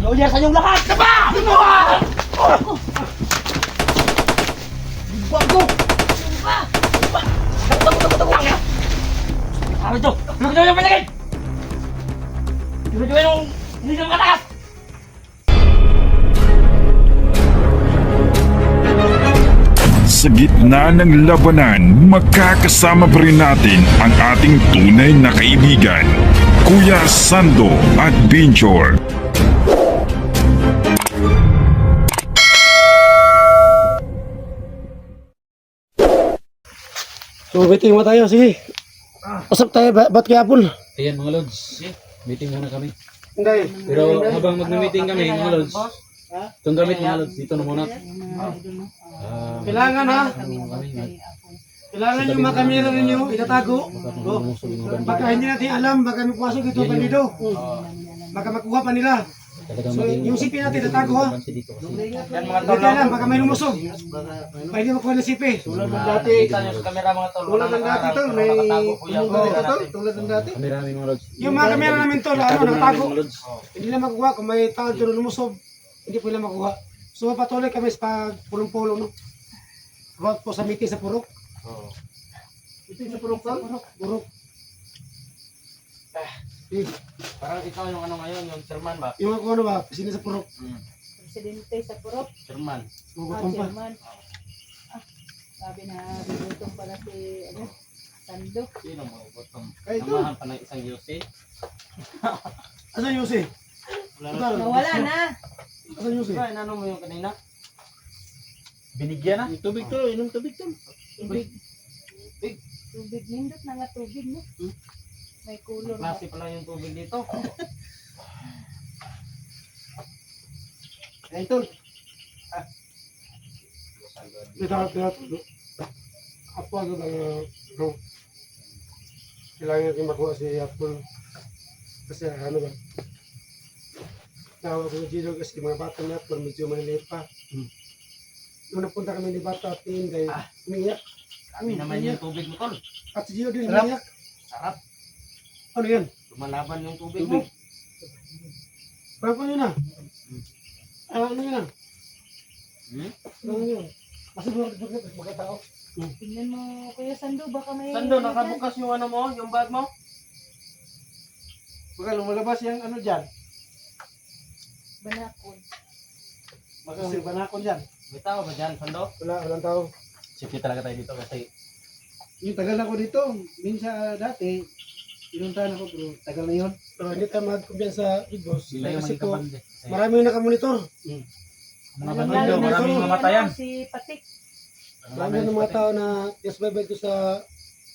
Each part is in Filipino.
New Year sa inyong lahat! Saba! Bago! Saba! Saba! Tago! Ano ito? Ano ito yung palagay? Ano ito yung hindi ka makatakas? Sa gitna ng labanan, magkakasama pa rin natin ang ating tunay na kaibigan, Kuya Sando at Binchor. So, meeting mo tayo, sige. Usap tayo, ba't kaya Apple? Ayan mga lods, meeting muna kami. Hindi. Pero habang mag-meeting kami mga lods, itong gamit mga lods, dito na muna. Kailangan ha? Kailangan yung mga kamera ninyo, itatago. Baka hindi natin alam, baka may pumasok ito bandido. Baka makuha pa nila. So, yung sipi natin, itatago ha? Hindi alam, baka may lumusog. Pwede makuha ng sipi. Tulad ng dati, tayo sa kamera mga tol. Tulad ng dati tol, may pumunta dito tol, tulad ng dati. Kami rami mga lods. Yung mga kamera namin tol, nakatago. Hindi na makuha, kung may tao dito lumusog, hindi po nila makuha. So, patuloy kami sa pagpulong-pulong, no? About po sa meeting sa Purok. Meeting sa Purok tol? Purok. Parang ikaw yung ano ngayon, yung chairman ba? Yung ako ano ba, sino sa Purok? Presidente sa Purok. Chairman. Gugutom pa. Chairman. Sabi na gugutom pala si Sando. Sino mo gutom? Ay, ito. Namahan pa ng isang Yossi. Asan Yose? Nawala na. Asan Yose? Ay, ano mo yung kanina? Binigyan na? Tubig to, inom tubig to. Tubig. Tubig. Nindot na nga tubig mo. May kulor na. Klase pala yung tubig dito. Ay, ito. Ito. Apo ano ng kailangan natin makuha si Apple. Kasi ano ba? Tawag ko si Gino kasi mga bata na Apple medyo maliliit pa. Nung napunta kami ni Bata at Inday, umiyak. Kami naman yung tubig mo tol. At si Gino din umiyak. Sarap. Ano yan? Lumalaban yung tubig mo. Parang ano yun ah? Ano yun ah? Ano yun? Kasi mga tao. Tingnan mo, Kuya Sando, baka may... Sando, nakabukas yung ano mo, yung bag mo? Baka lumalabas yung ano dyan. Banakon. Baka may banakon dyan. May tao ba dyan, Sando? Walang tao. Safety talaga tayo dito kasi Yung tagal ako dito. Minsan dati, pinuntahan ako pero tagal na yun. Pero hindi tayo magkumpiyansa sa Igos. sila yung Kasi po, manikabande. marami yung nakamonitor. Mga Lalo bandido, na maraming si, mamatayan. Si Patik. Marami yung mga tao na yes, bye ko sa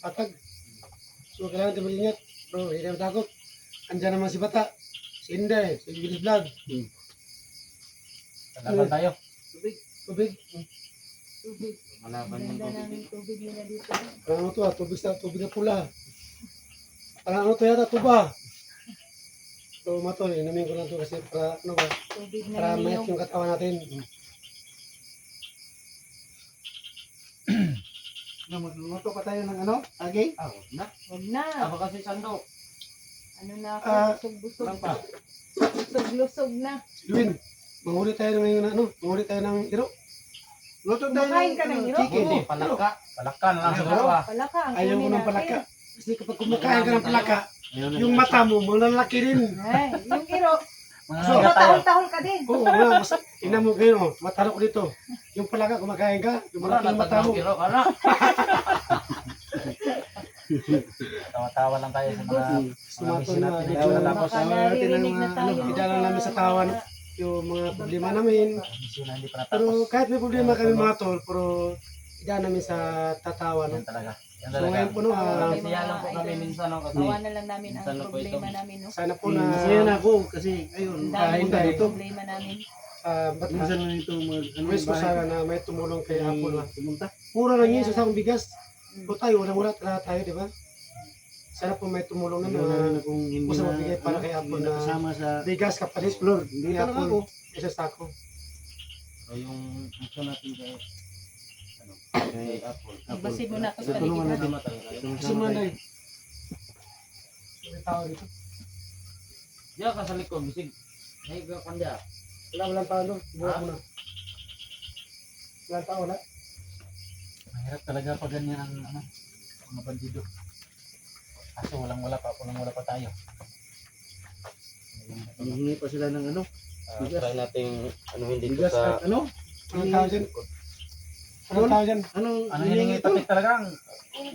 atag. So, kailangan tayo mag-ingat. Bro, hindi tayo matakot. Andyan naman si Bata, si Inday, si Bilis Vlog. Laban tayo. Tubig. Tubig. Lumalaban yung Ganda tubig. ng tubig nila dito. Parang ano to tubig na pula. Parang ano to yata, tuba. So, matol, inamin ko lang to kasi para, ano ba, Tubig na para mayat niyong. yung katawan natin. Magluto pa tayo ng ano? Agay? Ah, huwag na. Huwag na. Ako kasi Sando. Ano na ako? Ah, Busog-busog. Lang pa. Busog-lusog na. Luwin, manghuli tayo ngayon ng ano? Manghuli tayo ng iro. Luto tayo Kumakain ka ng iro? chicken. Hindi, palaka. Palaka na lang siguro ah. Palaka ang Ayaw ko kunin ng natin. palaka. Kasi kapag kumakain ka ng palaka, yung mata mo, malalaki rin. Ay, yung iro. Mga So, nagatayo. tahol-tahol ka din. Oo, wala. Mas, tingnan mo ngayon, oh, matalo ko dito. Yung palaka, kumakain ka, yung Wala, malaki yung mata mo. natagong kiro ka na. Tawa-tawa lang tayo sa mga Sumato mission na, natin. medyo Tapos Baka natin ng naririnig na mga, tayo. ano, idala namin sa tawan, yung mga problema namin. mission na hindi pa Pero natapos. kahit may problema kami mga tol, pero idala namin sa tatawa. No? Yan talaga. Yan So talaga. ngayon po, no, Kasi yan lang po kami minsan. No, kasi Gawa na lang namin ang Minsan na po problema ito. namin, no? sana po na Masaya na ako kasi ayun, Ang kain dami tayo ng dito. problema namin. ba't minsan lang ito wish ko sana na may tumulong kay Apple na. pumunta. Mura lang yun sa isang bigas. Po tayo, walang-wala tayo, di ba? Sana po may tumulong na Ayaw namin mga akong hindi gusto na magbigay para kay Apple hindi na nakasama sa bigas, kapalis, flor. hindi Ni talaga ako. Apple, isa sa ako. so, yung mission natin kay ano, kay Apple. Ibasin mo na ako sa Tulungan paligid. natin. Tama talaga kayo. Kasi manday. May tao dito. Diyan ka sa likod, bisig. Walang tao doon. Buha mo na. Walang tao, wala. Mahirap talaga pag ganyan ang mga bandido. Kaso walang wala pa tayo. Hihingi pa sila ng ano? Try nating anuhin dito Bigas sa at ano? Anong tao dyan? Anong tao dyan? Anong Ano hiningi tapik talagang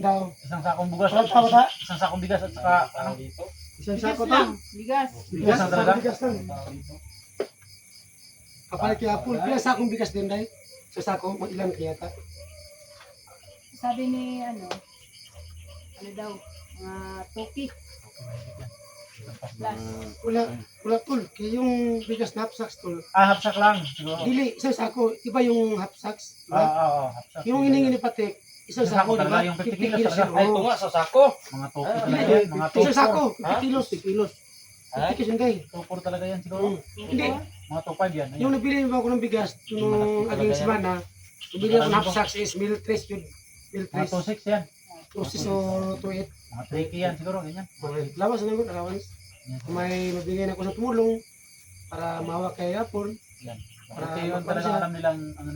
Daw. isang sakong bugas. Walang tao ba? Isang sakong bigas at saka ano dito. Isang Bigas sako lang. to. Bigas. Bigas, Isang talaga? sakong bigas lang. Kapalit kay Apple. Kaya sakong bigas din dahil. Sa sako, mag-ilan kaya ta. Sabi ni ano daw, mga toki. Plus. Wala tol. Kaya yung bigas na hapsaks tol. hapsak lang siguro. Dili, isang sako. Iba yung hapsaks. Diba? Hapsak. Yung hiningi ni Patek, isang Isang sako, sako talaga, diba? yung 50 50 kilos kilos talaga. yun. Ay, ito Oo. nga sa sako. Mga topo Ah, talaga Hindi, yan. Mga isang topo. sako, Ha? 50 kilos. 50 kilos. 50 kilos yun kay. Topo talaga yan siguro. Hindi, Mga topad yan. yung nabili ba ako ng bigas, yung aging semana, nabili ako ng hapsaks is mil 3 yun. Mil Mga 3. 2.6 yan. Tosis o 2.8. Mga 3K yan siguro. Ganyan. Okay. Lawas na yun, allowance. Yan. May mabigyan ako sa tumulong para mawa kay Apple. Yan. Para Kasi yun talaga siya. alam nilang ang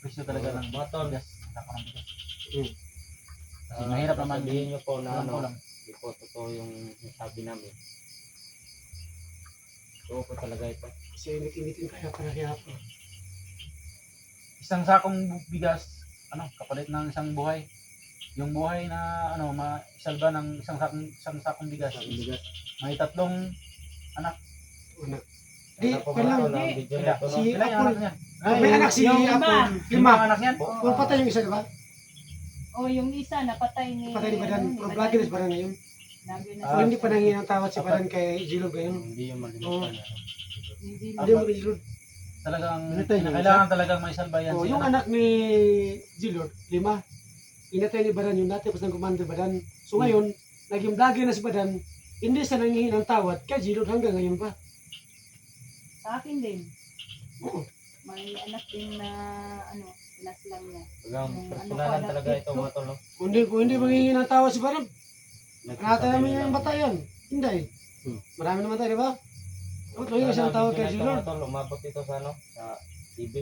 presyo talaga ng Mga tol. bigas. Saka ng bigas. Hmm. Kasi mahirap naman. Sabihin nyo po na Alam ko ano, lang. hindi po totoo yung sabi namin. Totoo po talaga ito. Kasi init-initin kaya para kay Apple. Isang sakong bigas, kapalit ng isang buhay. Yung buhay na maisalba ng isang sakong bigas. Bigas. May 3 anak. Una. Di, Ano po kaya lang. mga tol, ang video na ito, no? Si Ilan yung Apple. anak niya? May anak si yung Apple. 5 5. anak niyan? Kung patay yung isa, di ba? O yung isa napatay ni Patay ni Badan. ni Pero vlogger is Badan ngayon. Lagi na So hindi pa nangyayang ang tawad si Badan kay Jilog ngayon. Hindi yung Oo. malimutan. hindi Hindi mo kay Jilog. Talagang Pinatay niya kailangan talagang may salba yan. Oh, si yung anak. anak ni Jilog, 5. Inatay ni Badan yun dati pas ng commander Badan. So ngayon, naging vlogger na si Badan. Hindi siya nangihingi ng tawad kay Jilog hanggang ngayon pa. sa akin din. Oo. May anak din na pinaslang niya. Talagang Yung personalan ano ko, talaga ito mga tol, no? Kung hindi mangihingi ng tawad si Badan, nakata namin nila, yung batayan. Hindi. Marami naman tayo, di ba? Bakit mangihingi siya ng tawad kay Jilog? Mga tol, umabot ito sa sa TV.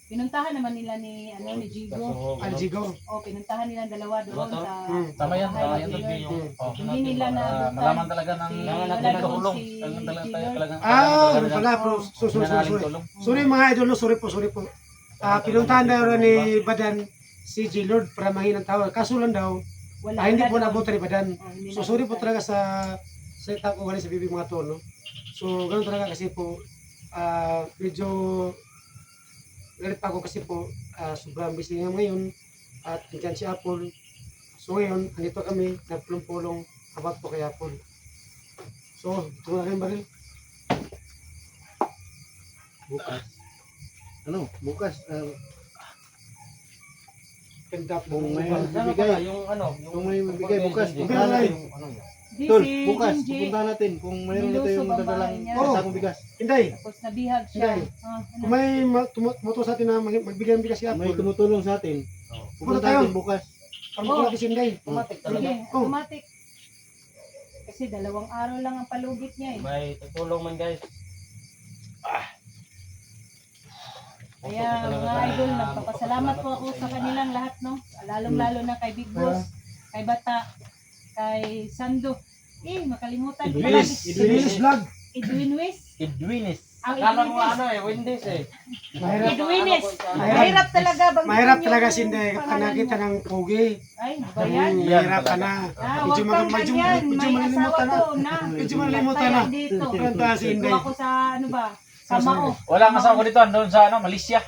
Pinuntahan naman nila ni Jigo. Aljigo. O pinuntahan nila dalawa doon Motor? sa Tama yan, tama yan. Bahay ni Jilord. Oh. Hindi nila na Malaman talaga ng wala doon tulong. si Talagang Ano pala, bro? Sorry. tulong. Sorry mga idol, sorry po. Pinuntahan daw ni Badan si Jilord para manghingi ng tawad. Kaso lang daw, hindi po nabutan ni Badan. So sorry po talaga sa salita ko galing sa bibig mga to, no? So ganoon talaga kasi po, medyo galit pa ako kasi po, sobrang busy nga ngayon at nandiyan si Apple. So ngayon, andito kami, nagpulong-pulong about po kay Apple. So, ito na rin baril. Bukas. Bukas. Ganda po. Kung may Ano bibigay. pala, yung ano, Kung may bibigay bukas, yung puntahan natin. yung ano niya. Di Tol, si bukas, Jinji. pupuntahan natin kung mayroon na Nilusob tayong ang bahay dadalang niya. sakong bigas. Hindi. Tapos nabihag siya. Hindi. Ano? Kung may tumutulong sa atin na magbigay ng bigas si May Apple, tumutulong sa atin. Oh. Pupunta tayo. natin bukas. ang mga kisinday. Automatic Sige, talaga. automatic. Kasi 2 araw lang ang palugit niya eh. May tutulong man guys. Kaya mga idol, nagpapasalamat po ako sa kanilang lahat, no? Lalong-lalo na kay Big Boss, kay Bata, kay Sando. Makalimutan ko Idwinis. palagi. Idwinis vlog. Idwinis. Idwinis. Ang Akala mo Idwinis. ano Wendy's eh. Mahirap. Idwinis. Mahirap. Mahirap talaga. Bang Mahirap yung talaga sinday kapag pangalan nakita mo. ng pogi. Ay, ba yan? Mahirap ka na. Huwag kang ganyan. May asawa malilimutan na. to na. Medyo malilimutan na. Tayo dito. Kanta si Dito Inday. ako sa ano ba? Sa Mao. Walang asawa ko dito, doon sa Malaysia.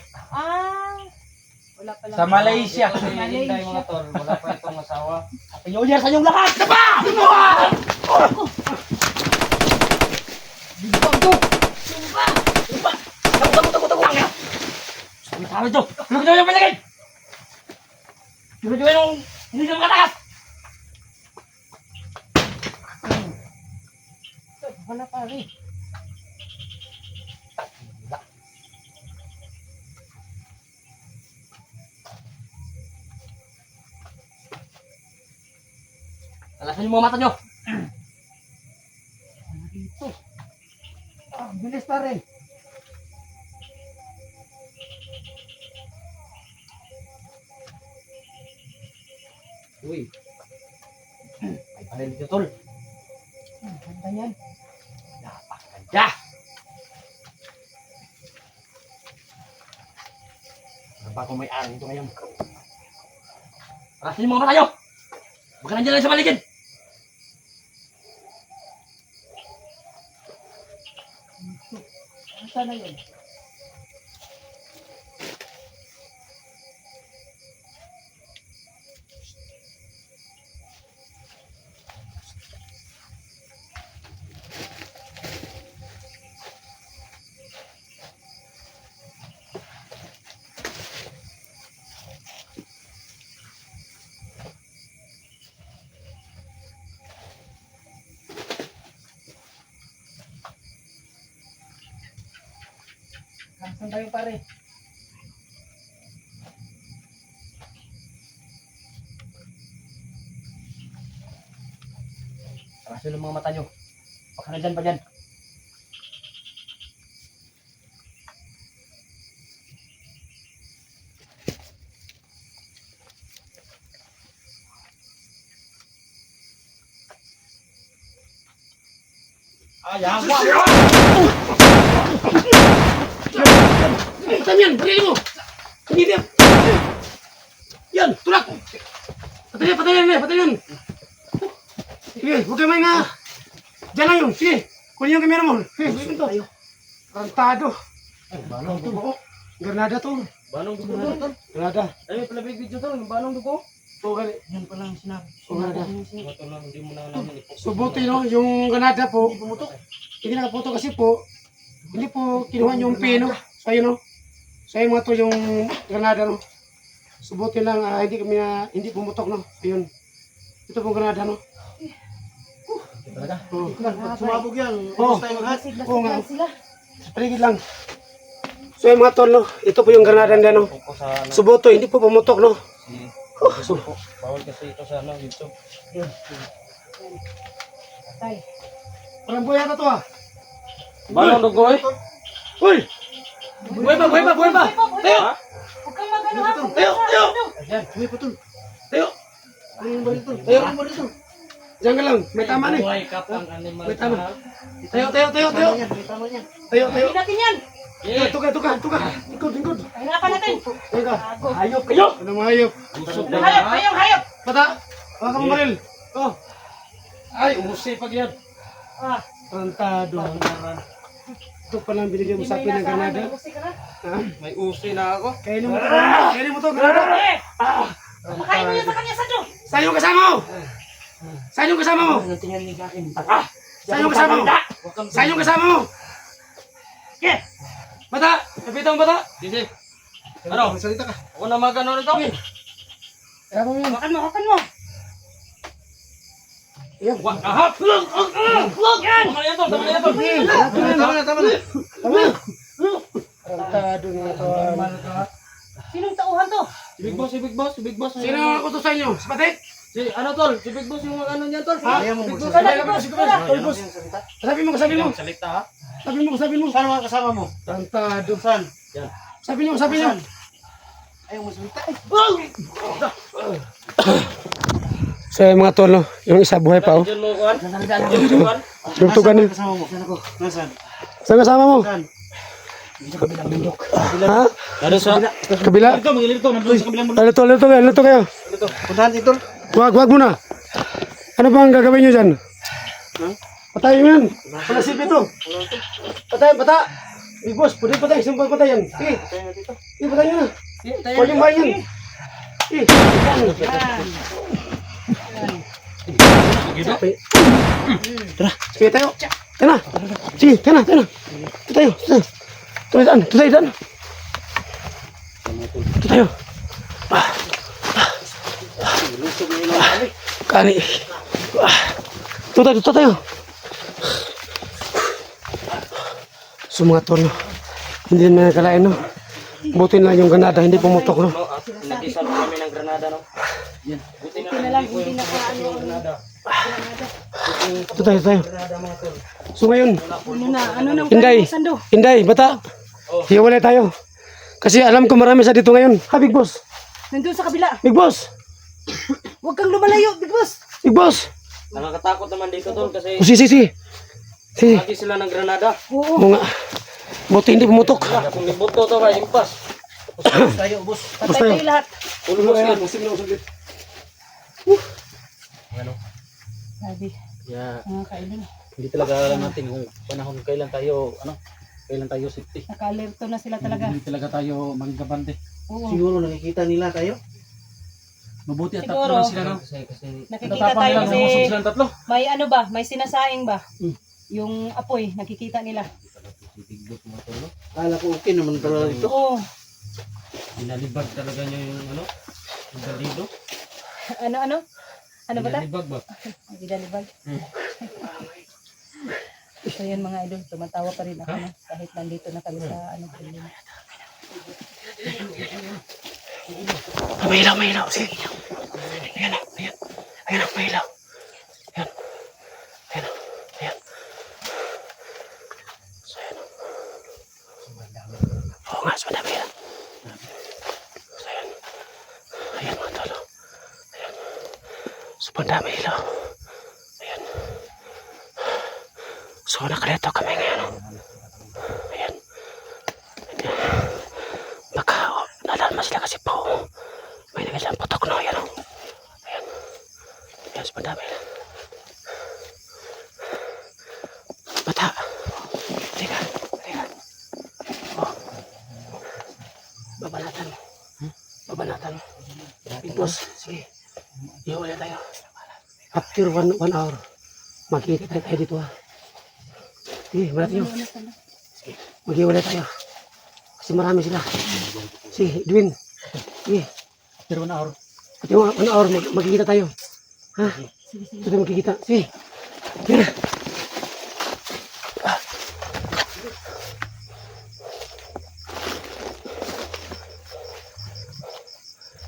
Wala pala. Sa Malaysia. Kasi Hinday mga tol, wala pa itong asawa. New Year sa inyong lahat! Sapa! Sumba! Tago lang yan! Sabi tayo ito! Ano ka yung palagay? Diba yung hindi na makatakas? Wala pa rin. Alasan yung mga mata nyo! Dito! Bilis pa! pare. Uy. May baril dito, tol. Ganda yan. Napakaganda! Ano ba kung may ari nito ngayon? Parasin mo na kayo! Huwag ka nandiyan lang sa paligid! Saan na yun? Saan tayo pare? Parasin ang mga mata nyo. Huwag ka nandiyan pa dyan. Ayawa! Patayin yan! Patayin mo! Hindi yan! Yan! Tulak! Patayin! Patayin! Patayin! Sige! Huwag kayo nga! Diyan lang yun! Sige! Kunin yung kamera mo! Sige! Gusto ito! Rantado! Balong dugo. Granada to! Balong dugo, tol. Granada! Ay, may palabig video, tol. Yung balong dugo. Oo, gali! Yan pa lang sinabi. Granada! Mga tol, hindi mo na alam yun. So buti no, yung Granada po, hindi nakaputo kasi po, hindi po kinuha yung pino. So ayun no, so ayun mga to yung Granada no. So buti lang, hindi pumutok no. Ayun, ito pong Granada no. Talaga? Oo, Pag sumabog yan, Oo. ubos tayo lahat. Oo nga. Sigla sila. sa paligid lang. So ayun mga tol no, ito po yung Granada nila no. Tuko sa ano. So buto, hindi po pumutok no. So, bawal kasi ito sa ano, YouTube. Tay. Parang buhay ata to ah. Balong dugo, eh. Uy! Buhay pa! Buhay pa! Buhay pa! Tayo! Huwag kang magano ha. Huwag Tayo! kang Tayo! magano. Uy, patol. Tayo! Ano yung baril to? Tayo. Ano yung baril to? Diyan ka lang, may tama na eh. Buhay ka pang animal. May tama. Tayo, tayo, tayo, tayo. Tama yan, may tama yan. Tayo, tayo. Hindi natin yan. Tuka. Lingkod. Pahirapan natin. Tayo ka. Bago. Hayop kayo! Ano mga hayop? Hayop. Hayop. Bata, baka ka maril. Oh, Ay, umusi pag yan! Ah. tarantado. Ito pa lang binigyan mo Hindi sa may akin ng nasahan. Granada. May usi ka na. Ha? May usi na ako! Kainin mo to, kainin mo to, Granada. Eh. Pakain mo yan sa kanya, Sanjo. Saan yung kasama mo? Saan yung kasama mo? Anong tingnan ni Kakin? Saan yung kasama mo? Saan yung kasama mo? Okay! Bata, kapita mo bata. Sige! Ano? Magsalita ka. Ako na magano nito! Kaya mo yun. Hakan mo. Yan. Wag! Ahap! Wag! Yan! Tama na yan tol! Tama na yan tol! Tama na. Tama. Tarantado nga to. Sinong tauhan to? Si Big Boss! Sino ang utusan nyo? Si Patek? Si ano tol? Si Big Boss yung ano niyan tol? Ha? Ayaw mo Big Boss, magsalita. Big Boss, Big Boss. Big Boss. Sabi mo. Salita ha? Sabi mo. Saan mga kasama mo? Tarantado. Saan? Sabi nyo. Ayaw mo salita. So yung mga tol, no? Yung isa buhay pa, oh. Diyan mo kuhan? Diyan mo kuhan? Dugtugan Nasaan yun. ang kasama mo? Saan ako? Nasaan? Saan kasama mo? Saan? Ha? Lalo sa... Kabila? Ito, magigilid to! Nandun sa kabilang mundo! Luto kayo. Puntahan dito. Wag muna. Ano bang gagawin nyo dyan? Patayin mo yan. Wala sip ito. Bata. Big Boss, pwede patay. Sumpah patay yan. Sige. Sige, patay nyo na. Huwag yung bayan yan. Sige. Tara. Sige, tayo. Tayo na. Sige, tayo na. Tayo. Tuloy daan. Ito tayo. Kani. Ito tayo. So mga tol, no? Hindi na nakalain, no? Buti na yung Granada, hindi pumutok, no? Nag-isal mo kami ng Granada no? Buti na lang, hindi nakaano. Granada! Ito tayo. Granada mga tol! So ngayon, Ano nang Inday, plano mo, Sando? Inday, bata. Hiwalay tayo. Kasi alam ko marami sa dito ngayon. Ha, Big Boss? Nandun sa kabila. Big Boss! Huwag kang lumalayo, Big Boss. Big Boss! Nakakatakot naman dito tol kasi Si. lagi sila ng granada. Oo. Oo nga. Buti hindi pumutok. Kung libuto to ba, impas. Tayo, boss. Patay kayo lahat. Ulmos yan. Sabi, Kaya mga kaidol. hindi talaga alam natin kung panahon kailan tayo safety. Naka-alerto na sila talaga. Hindi talaga tayo magkabante. Oo. Siguro nakikita nila tayo. Mabuti at Siguro. tatlo lang sila, no? Kasi Nakikita Natapang tayo nilang kasi umusog silang tatlo. may ano ba, may sinasaing ba? Yung apoy, nakikita nila. titigdot mga tol, no? Kala ko okay naman pala dito. Oo. Dinalibag talaga niya yung ano, yung bandido. Ano? Ano ba ta? Dinalibag ba? Nagidalibag. So yan mga idol, tumatawa pa rin ako no? Kahit nandito na kami sa ano problema. May ilaw. Sige. Ayan na. May ilaw. Ayan. So, ayan. Oo nga, so madami yan. So, ayan. Ayan mga tolo. Ayan. So, madami ilaw. Ayan. So, nakalito kami ngayon. Ayan. Baka, nalalma sila kasi po. May nagasilang putok no, yan o. Ayan. Ayan, so madami na. Bata. Halika. Oh. Babanatan. Big Boss, sige. Iwala tayo. After one hour, magkikita tayo dito ha. Sige, wala tayo. Mag-iwalay tayo. Kasi marami sila. Sige, Edwin. Sige. Pero 1 hour. Pati 1 hour, magkikita tayo. Ha? Ito tayo magkikita. Sige. Yan na.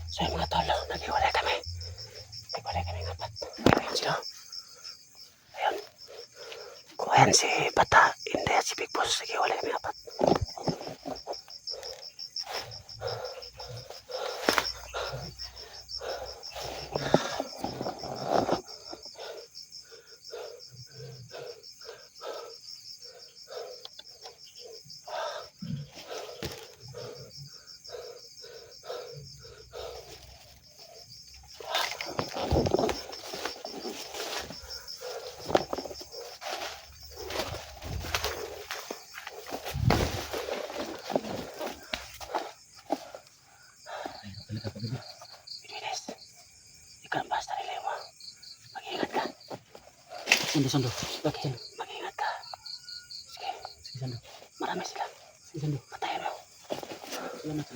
So yung mga tolo, nag-iwalay kami. Nag-iwalay kami ng apat. Ayan sila. Ayan. Ayan si Bata, hindi at si Big Boss. Nag-iwalay kami apat. Bilis. Ikaw ang basta nila mo. Mag-ingat ka. Sando. Bakit? Mag-ingat ka. Sige. Sando. Marami sila. Sando. Patayin mo. Salamat.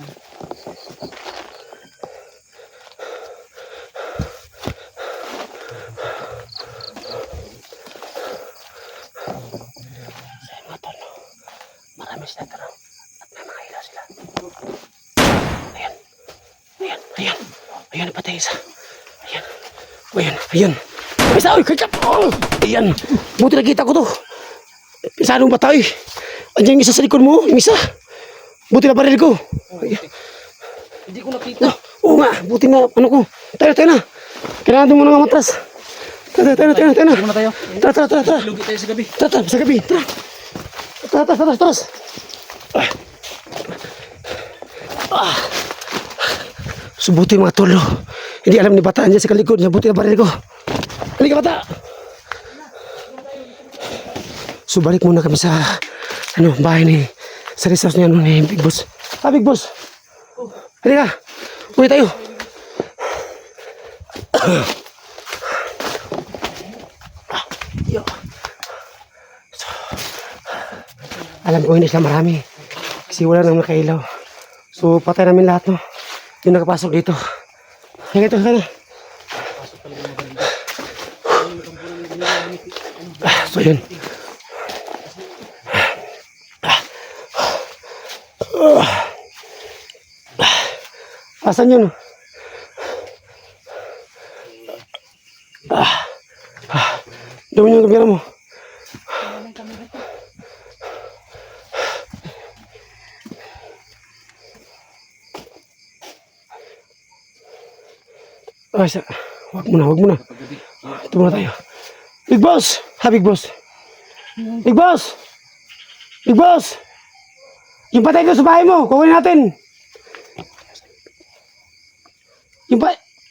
Sa mga tolo. Marami sila taro. At may mga ilaw sila. Ayan. Ayan, patay isa. Ayan. Isa, oy, kacap. Oh, ayan. Buti nakita ko to. Pisanong batay. Andiyan yung isa sa likod mo, yung isa. Buti na baril ko. Ayan. Hindi ko nakita. Oo nga, buti na, ano ko. Tayo na. Kailangan doon muna ng matras. Tayo na. Muna tayo. Tara. Lugi tayo sa gabi. Tara, sa gabi. Tara. Subuti mga tolo. Hindi alam ni Bata niya sa kalikod niya. Buti na baril ko. Halika Bata. So balik muna kami sa bahay ni sa resource niya ni Big Boss. Big Boss. Halika. Uwi tayo. So, alam ko hindi sila marami. Kasi wala nang nakailaw. So patay namin lahat no. Yung nakapasok dito. Halika na. So yun. Asan yun? Dumi yung kamera mo. Wala ng Ay, wag muna, wag muna. Ito muna tayo. Big boss! Ha, big boss? Big boss! Big boss! Yung patay dito sa bahay mo, kukunin natin.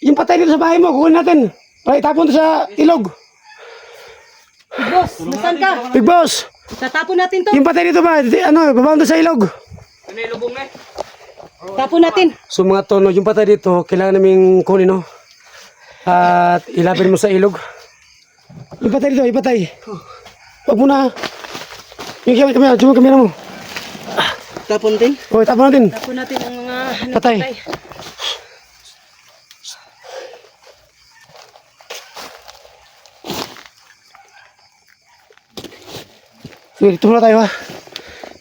Yung patay dito sa bahay mo, kukunin natin. Para itapon to sa ilog. Big boss, nasaan ka? Big boss! Tatapon natin to. Yung patay dito ba? Babaan to sa ilog. Tapon natin. So mga tono, yung patay dito, kailangan naming kunin, no? At ilapin mo sa ilog. Yung patay dito, ipatay. Huwag mo na. Yung kamera mo. Tapon din. O, tapon natin. Tapon natin ang mga Patay. Sige, dito muna tayo ha.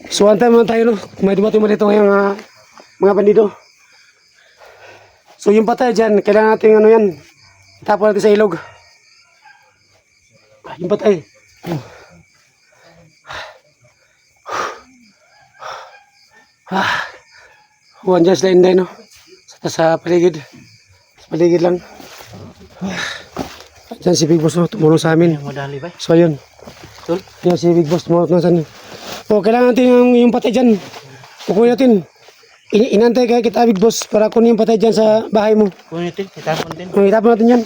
So, antay muna tayo, no? May dumating mo dito ngayong mga bandido. So, yung patay dyan, kailangan natin ano yan. Itapon natin sa ilog. Yung patay. Huwag dyan sila inday, no? Sa paligid. Sa paligid lang. Dyan si Big Boss, no? Tumulong sa amin. Madali ba? So, ayun. Yan si Big Boss, tumulong na saan. O, kailangan natin yung patay dyan. Kukunin natin. Inantay kaya kita, Big Boss, para kunin yung patay dyan sa bahay mo. Kunin din, itapon din. O, itapon natin yan.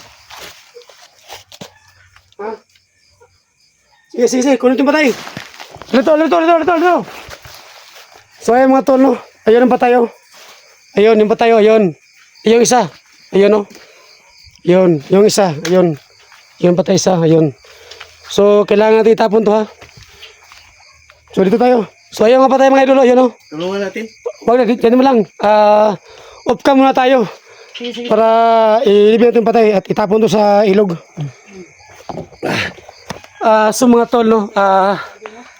Ha? Sige, sige, sige. Kunin yung patay. Lito. So, ayun mga tol, no? Ayun ang patay, oh. Ayun, yung patay, oh. Ayun. Yung isa. Ayun, oh. Yun, yung isa. Ayun. Yung patay isa. Ayun. So, kailangan natin itapon to, ha? So, dito tayo. So, ayun nga patay mga idolo. Ayun, oh. Tulungan natin. Wag na, dyan mo lang. Off cam muna tayo. Para ilibig natin yung patay at itapon to sa ilog. So, mga tol, no?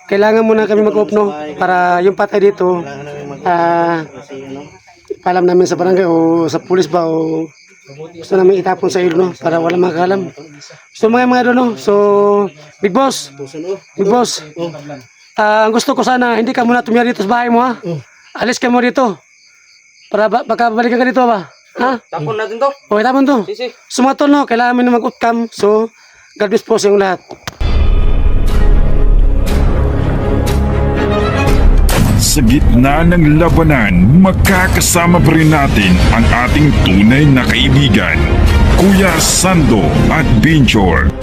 Kailangan muna kami mag-off, no? Para yung patay dito, Kailangan namin mag kasi ano. paalam namin sa barangay o sa pulis ba o gusto namin itapon sa ilog, no? Para wala makakalam. So mga idol, no? So, Big Boss, Big Boss, ang gusto ko sana, hindi ka muna tumira dito sa bahay mo, ha? Alis ka mo dito. Para baka balikan ka dito ba? Ha? Tapon natin to. O, itapon to. Sisi. So mga tol, no? Kailangan namin na mag-off cam. So, God bless po sa inyong lahat. Sa gitna ng labanan, magkakasama pa rin natin ang ating tunay na kaibigan, Kuya Sando at Binchor.